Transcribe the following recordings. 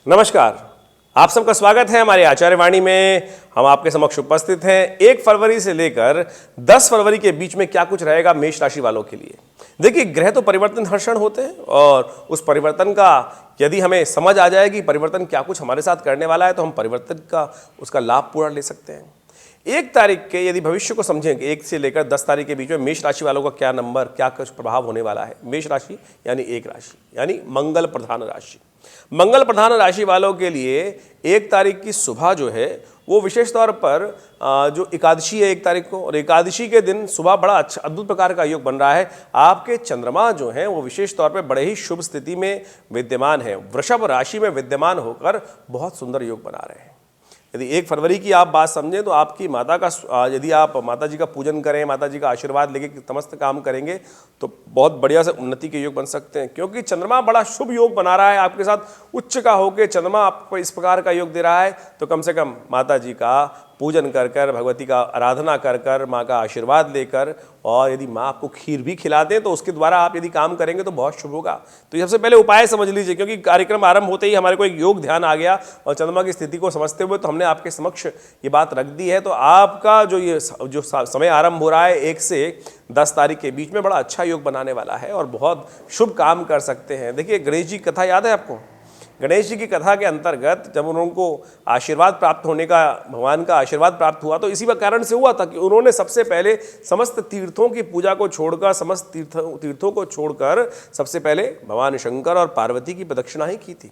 नमस्कार, आप सबका स्वागत है हमारे आचार्य वाणी में। हम आपके समक्ष उपस्थित हैं 1 फरवरी से लेकर 10 फरवरी के बीच में क्या कुछ रहेगा मेष राशि वालों के लिए। देखिए, ग्रह तो परिवर्तन हर क्षण होते हैं और उस परिवर्तन का यदि हमें समझ आ जाए कि परिवर्तन क्या कुछ हमारे साथ करने वाला है तो हम परिवर्तन का उसका लाभ पूरा ले सकते हैं। 1 तारीख के यदि भविष्य को समझेंगे, 1 से लेकर 10 तारीख के बीच में मेष राशि वालों का क्या नंबर, क्या कुछ प्रभाव होने वाला है। मेष राशि यानी 1 राशि, यानी मंगल प्रधान राशि। मंगल प्रधान राशि वालों के लिए 1 तारीख की सुबह जो है वो विशेष तौर पर जो एकादशी है 1 तारीख को, और एकादशी के दिन सुबह बड़ा अच्छा अद्भुत प्रकार का योग बन रहा है। आपके चंद्रमा जो हैं वो विशेष तौर पे बड़े ही शुभ स्थिति में विद्यमान है, वृषभ राशि में विद्यमान होकर बहुत सुंदर योग बना रहे हैं। यदि 1 फरवरी की आप बात समझें तो आपकी माता का, यदि आप माता जी का पूजन करें, माता जी का आशीर्वाद लेके समस्त काम करेंगे तो बहुत बढ़िया से उन्नति के योग बन सकते हैं, क्योंकि चंद्रमा बड़ा शुभ योग बना रहा है आपके साथ। उच्च का होकर चंद्रमा आपको इस प्रकार का योग दे रहा है, तो कम से कम माता जी का पूजन कर कर, भगवती का आराधना कर कर, माँ का आशीर्वाद लेकर, और यदि माँ आपको खीर भी खिला दें तो उसके द्वारा आप यदि काम करेंगे तो बहुत शुभ होगा। तो सबसे पहले उपाय समझ लीजिए, क्योंकि कार्यक्रम आरंभ होते ही हमारे को एक योग ध्यान आ गया और चंद्रमा की स्थिति को समझते हुए तो हमने आपके समक्ष ये बात रख दी है। तो आपका जो समय आरंभ हो रहा है 1 से 10 तारीख के बीच में बड़ा अच्छा योग बनाने वाला है और बहुत शुभ काम कर सकते हैं। देखिए, गणेश जी की कथा याद है आपको? गणेश जी की कथा के अंतर्गत जब उनको आशीर्वाद प्राप्त होने का, भगवान का आशीर्वाद प्राप्त हुआ तो इसी कारण से हुआ था कि उन्होंने सबसे पहले समस्त तीर्थों की पूजा को छोड़कर, समस्त तीर्थों को छोड़कर सबसे पहले भगवान शंकर और पार्वती की प्रदक्षिणा ही की थी।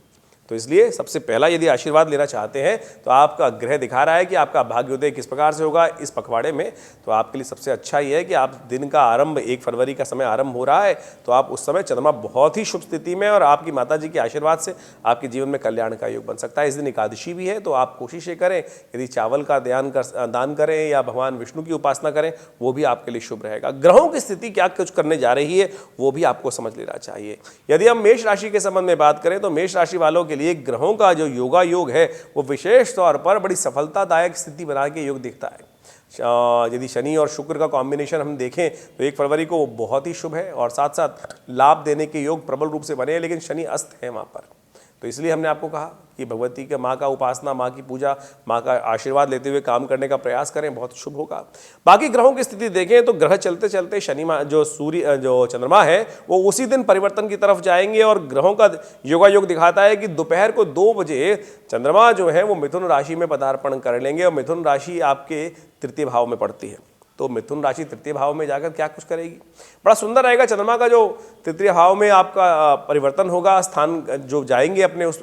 तो इसलिए सबसे पहला यदि आशीर्वाद लेना चाहते हैं तो आपका ग्रह दिखा रहा है कि आपका भाग्योदय किस प्रकार से होगा इस पखवाड़े में। तो आपके लिए सबसे अच्छा ये है कि आप दिन का आरंभ 1 फरवरी का समय आरंभ हो रहा है तो आप उस समय चंद्रमा बहुत ही शुभ स्थिति में और आपकी माता जी के आशीर्वाद से आपके जीवन में कल्याण का योग बन सकता है। इस दिन एकादशी भी है तो आप कोशिश ये करें, यदि चावल का दान करें या भगवान विष्णु की उपासना करें, वो भी आपके लिए शुभ रहेगा। ग्रहों की स्थिति क्या कुछ करने जा रही है वो भी आपको समझ लेना चाहिए। यदि हम मेष राशि के संबंध में बात करें तो मेष राशि वालों के लिए ग्रहों का जो योगा योग है वो विशेष तौर पर बड़ी सफलतादायक स्थिति बना के योग दिखता है। यदि शनि और शुक्र का कॉम्बिनेशन हम देखें तो 1 फरवरी को वो बहुत ही शुभ है और साथ साथ लाभ देने के योग प्रबल रूप से बने हैं, लेकिन शनि अस्त है वहाँ पर। तो इसलिए हमने आपको कहा कि भगवती के माँ का उपासना, माँ की पूजा, माँ का आशीर्वाद लेते हुए काम करने का प्रयास करें, बहुत शुभ होगा। बाकी ग्रहों की स्थिति देखें तो ग्रह चलते चलते जो चंद्रमा है वो उसी दिन परिवर्तन की तरफ जाएंगे और ग्रहों का योगा योग दिखाता है कि दोपहर को 2 बजे चंद्रमा जो है वो मिथुन राशि में पदार्पण कर लेंगे और मिथुन राशि आपके 3य भाव में पड़ती है। तो मिथुन राशि 3य भाव में जाकर क्या कुछ करेगी, बड़ा सुंदर रहेगा। चंद्रमा का जो 3य भाव में आपका परिवर्तन होगा, स्थान जो जाएंगे अपने उस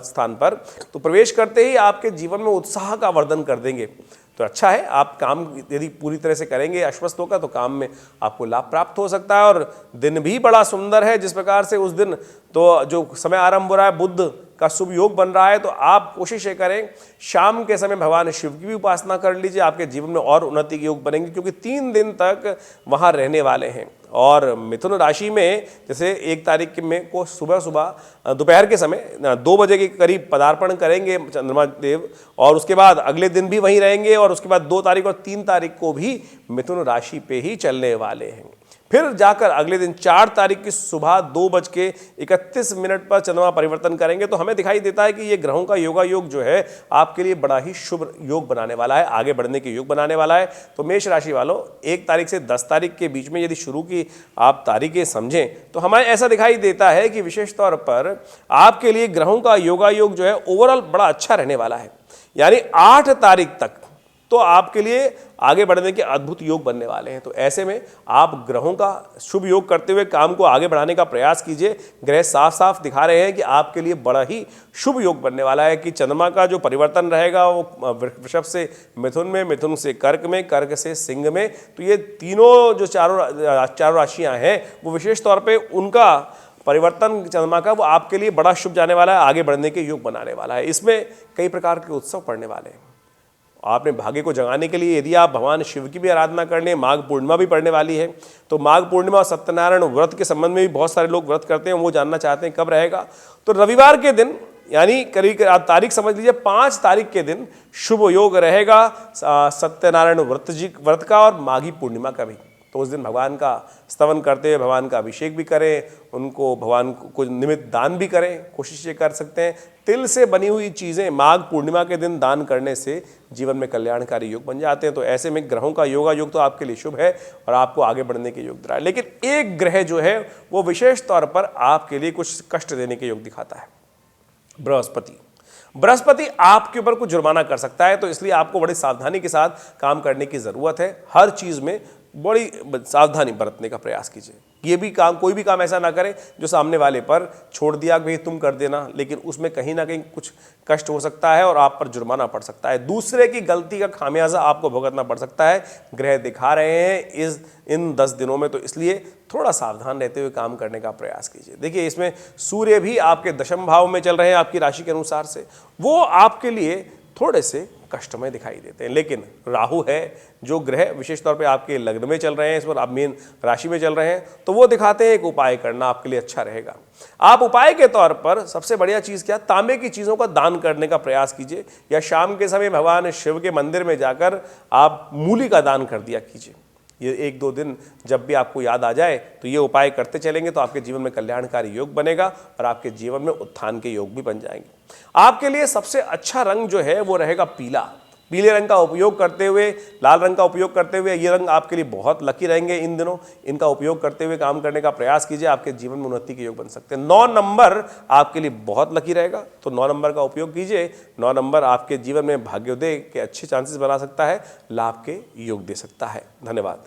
स्थान पर, तो प्रवेश करते ही आपके जीवन में उत्साह का वर्धन कर देंगे। तो अच्छा है, आप काम यदि पूरी तरह से करेंगे, आश्वस्त होगा तो काम में आपको लाभ प्राप्त हो सकता है। और दिन भी बड़ा सुंदर है, जिस प्रकार से उस दिन तो जो समय आरंभ हो रहा है बुध का शुभ योग बन रहा है, तो आप कोशिश ये करें शाम के समय भगवान शिव की भी उपासना कर लीजिए, आपके जीवन में और उन्नति के योग बनेंगे, क्योंकि 3 दिन तक वहाँ रहने वाले हैं। और मिथुन राशि में जैसे 1 तारीख में को सुबह दोपहर के समय 2 बजे के करीब पदार्पण करेंगे चंद्रमा देव, और उसके बाद अगले दिन भी वहीं रहेंगे और उसके बाद 2 तारीख और 3 तारीख को भी मिथुन राशि पे ही चलने वाले हैं। फिर जाकर अगले दिन 4 तारीख की सुबह 2:31 पर चंद्रमा परिवर्तन करेंगे। तो हमें दिखाई देता है कि ये ग्रहों का योगा योग जो है आपके लिए बड़ा ही शुभ योग बनाने वाला है, आगे बढ़ने के योग बनाने वाला है। तो मेष राशि वालों 1 तारीख से 10 तारीख के बीच में यदि शुरू की आप तारीखें समझें तो हमें ऐसा दिखाई देता है कि विशेष तौर पर आपके लिए ग्रहों का योगा योग जो है ओवरऑल बड़ा अच्छा रहने वाला है। यानी 8 तारीख तक तो आपके लिए आगे बढ़ने के अद्भुत योग बनने वाले हैं। तो ऐसे में आप ग्रहों का शुभ योग करते हुए काम को आगे बढ़ाने का प्रयास कीजिए। ग्रह साफ साफ दिखा रहे हैं कि आपके लिए बड़ा ही शुभ योग बनने वाला है कि चंद्रमा का जो परिवर्तन रहेगा वो वृषभ से मिथुन में, मिथुन से कर्क में, कर्क से सिंह में। तो ये तीनों जो चारों राशियां हैं वो विशेष तौर पर उनका परिवर्तन चंद्रमा का वो आपके लिए बड़ा शुभ जाने वाला है, आगे बढ़ने के योग बनाने वाला है। इसमें कई प्रकार के उत्सव पड़ने वाले हैं। आपने भाग्य को जगाने के लिए यदि आप भगवान शिव की भी आराधना कर लें, माघ पूर्णिमा भी पड़ने वाली है, तो माघ पूर्णिमा और सत्यनारायण व्रत के संबंध में भी बहुत सारे लोग व्रत करते हैं, वो जानना चाहते हैं कब रहेगा। तो रविवार के दिन यानी करीब आप तारीख समझ लीजिए 5 तारीख के दिन शुभ योग रहेगा सत्यनारायण व्रत का और माघी पूर्णिमा का भी। तो तो उस दिन भगवान का स्तवन करते हुए भगवान का अभिषेक भी करें, उनको भगवान को निमित्त दान भी करें। कोशिश ये कर सकते हैं तिल से बनी हुई चीज़ें माघ पूर्णिमा के दिन दान करने से जीवन में कल्याणकारी योग बन जाते हैं। तो ऐसे में ग्रहों का योगा योग तो आपके लिए शुभ है और आपको आगे बढ़ने के योग दे रहा है, लेकिन एक ग्रह जो है वो विशेष तौर पर आपके लिए कुछ कष्ट देने के योग दिखाता है, बृहस्पति। बृहस्पति आपके ऊपर कुछ जुर्माना कर सकता है, तो इसलिए आपको बड़ी सावधानी के साथ काम करने की ज़रूरत है। हर चीज़ में बड़ी सावधानी बरतने का प्रयास कीजिए। ये भी काम, कोई भी काम ऐसा ना करें जो सामने वाले पर छोड़ दिया कि भाई तुम कर देना, लेकिन उसमें कहीं ना कहीं कुछ कष्ट हो सकता है और आप पर जुर्माना पड़ सकता है। दूसरे की गलती का खामियाजा आपको भुगतना पड़ सकता है। ग्रह दिखा रहे हैं इन 10 दिनों में, तो इसलिए थोड़ा सावधान रहते हुए काम करने का प्रयास कीजिए। देखिए, इसमें सूर्य भी आपके दशम भाव में चल रहे हैं आपकी राशि के अनुसार से, वो आपके लिए थोड़े से कष्टमय दिखाई देते हैं। लेकिन राहु है जो ग्रह विशेष तौर पे आपके लग्न में चल रहे हैं, इस पर आप मेन राशि में चल रहे हैं, तो वो दिखाते हैं एक उपाय करना आपके लिए अच्छा रहेगा। आप उपाय के तौर पर सबसे बढ़िया चीज़ क्या, तांबे की चीज़ों का दान करने का प्रयास कीजिए, या शाम के समय भगवान शिव के मंदिर में जाकर आप मूली का दान कर दिया कीजिए। ये 1-2 दिन जब भी आपको याद आ जाए तो ये उपाय करते चलेंगे तो आपके जीवन में कल्याणकारी योग बनेगा और आपके जीवन में उत्थान के योग भी बन जाएंगे। आपके लिए सबसे अच्छा रंग जो है वो रहेगा पीला। पीले रंग का उपयोग करते हुए, लाल रंग का उपयोग करते हुए, ये रंग आपके लिए बहुत लकी रहेंगे इन दिनों। इनका उपयोग करते हुए काम करने का प्रयास कीजिए, आपके जीवन में उन्नति के योग बन सकते हैं। 9 नंबर आपके लिए बहुत लकी रहेगा, तो 9 नंबर का उपयोग कीजिए। 9 नंबर आपके जीवन में भाग्योदय के अच्छे चांसेस बना सकता है, लाभ के योग दे सकता है। धन्यवाद।